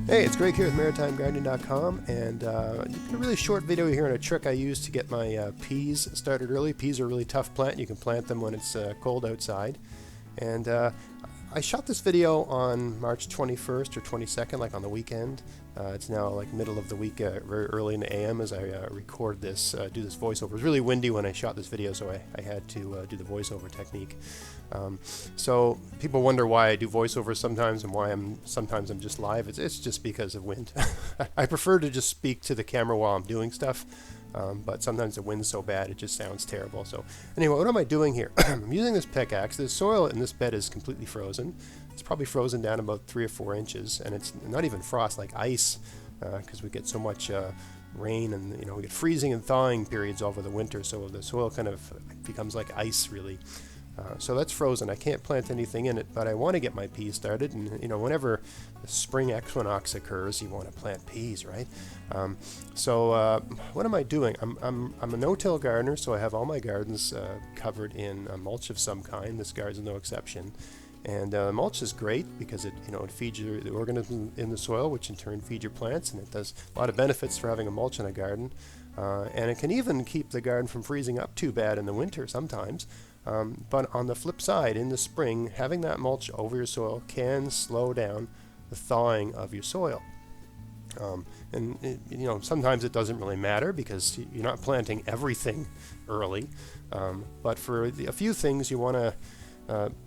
Hey, it's Greg here with MaritimeGardening.com, and a really short video here on a trick I use to get my peas started early. Peas are a really tough plant. You can plant them when it's cold outside. And I shot this video on March 21st or 22nd, like on the weekend. It's now like middle of the week, very early in the AM as I record this, do this voiceover. It was really windy when I shot this video, so I had to do the voiceover technique. So people wonder why I do voiceovers sometimes and why sometimes I'm just live. It's just because of wind. I prefer to just speak to the camera while I'm doing stuff, but sometimes the wind's so bad it just sounds terrible. So anyway, what am I doing here? I'm using this pickaxe. The soil in this bed is completely frozen. It's probably frozen down about 3 or 4 inches, and it's not even frost, like ice, because we get so much rain, and we get freezing and thawing periods over the winter, so the soil kind of becomes like ice, really. So that's frozen. I can't plant anything in it, but I want to get my peas started. And whenever the spring equinox occurs, you want to plant peas, right? So what am I doing? I'm a no-till gardener, so I have all my gardens covered in mulch of some kind. This garden's no exception. And mulch is great because it feeds the organisms in the soil, which in turn feed your plants, and it does a lot of benefits for having a mulch in a garden. And it can even keep the garden from freezing up too bad in the winter sometimes. But on the flip side, in the spring, having that mulch over your soil can slow down the thawing of your soil. Sometimes it doesn't really matter because you're not planting everything early. But for a few things, you want to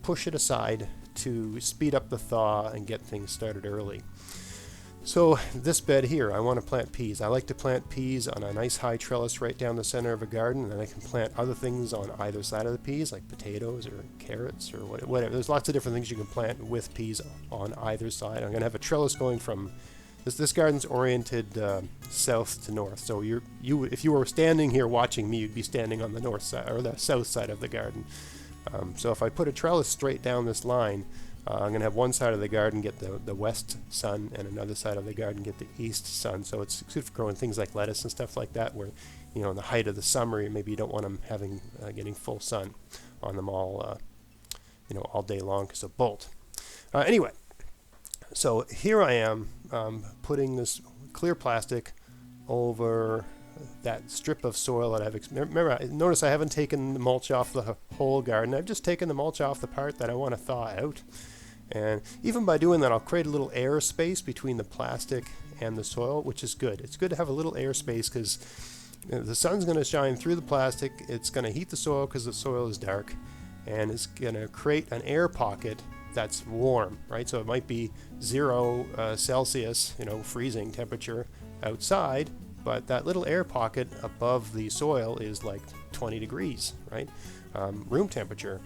push it aside to speed up the thaw and get things started early. So this bed here, I want to plant peas. I like to plant peas on a nice high trellis right down the center of a garden, and then I can plant other things on either side of the peas, like potatoes or carrots or whatever. There's lots of different things you can plant with peas on either side. I'm going to have a trellis going from this garden's oriented south to north. So if you were standing here watching me, you'd be standing on the north side or the south side of the garden. So if I put a trellis straight down this line, I'm going to have one side of the garden get the west sun and another side of the garden get the east sun. So it's good for growing things like lettuce and stuff like that, where in the height of the summer maybe you don't want them getting full sun on them all day long because of bolt. Anyway, so here I am putting this clear plastic over that strip of soil that notice I haven't taken the mulch off the whole garden. I've just taken the mulch off the part that I want to thaw out. And even by doing that, I'll create a little air space between the plastic and the soil, which is good. It's good to have a little air space because the sun's going to shine through the plastic. It's going to heat the soil because the soil is dark, and it's going to create an air pocket that's warm, right? So it might be 0 Celsius, freezing temperature outside, but that little air pocket above the soil is like 20 degrees, right? Room temperature,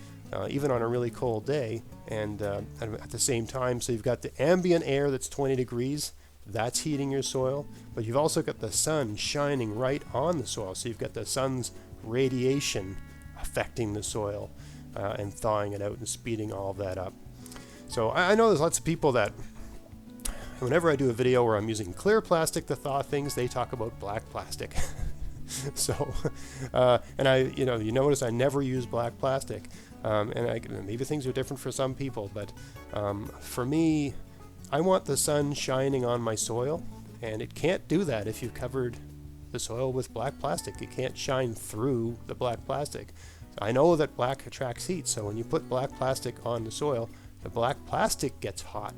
even on a really cold day. And at the same time, so you've got the ambient air that's 20 degrees, that's heating your soil, but you've also got the sun shining right on the soil. So you've got the sun's radiation affecting the soil and thawing it out and speeding all of that up. So I know there's lots of people that whenever I do a video where I'm using clear plastic to thaw things, they talk about black plastic. So, and you notice I never use black plastic. And maybe things are different for some people, but for me, I want the sun shining on my soil, and it can't do that if you've covered the soil with black plastic. It can't shine through the black plastic. I know that black attracts heat, so when you put black plastic on the soil, the black plastic gets hot.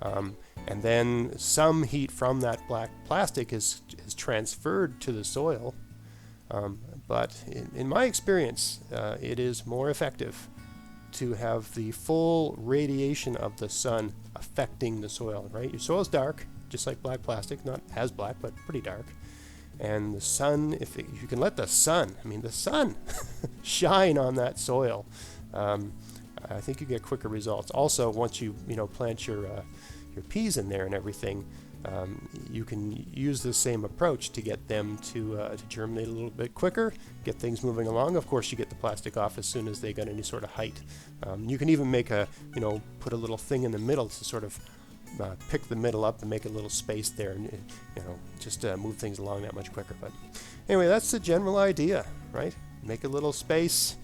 And then some heat from that black plastic is transferred to the soil. But in my experience, it is more effective to have the full radiation of the sun affecting the soil, right? Your soil is dark, just like black plastic, not as black, but pretty dark. And the sun, if you can let the sun shine on that soil, I think you get quicker results. Also, once you plant your peas in there and everything, you can use the same approach to get them to germinate a little bit quicker, get things moving along. Of course, you get the plastic off as soon as they got any sort of height. You can even make put a little thing in the middle to sort of pick the middle up and make a little space there, and just move things along that much quicker. But anyway, that's the general idea, right? Make a little space,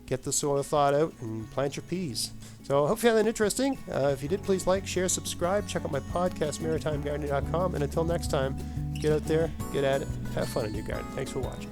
get the soil thawed out, and plant your peas. So I hope you found that interesting. If you did, please like, share, subscribe. Check out my podcast, maritimegardening.com. And until next time, get out there, get at it, have fun in your garden. Thanks for watching.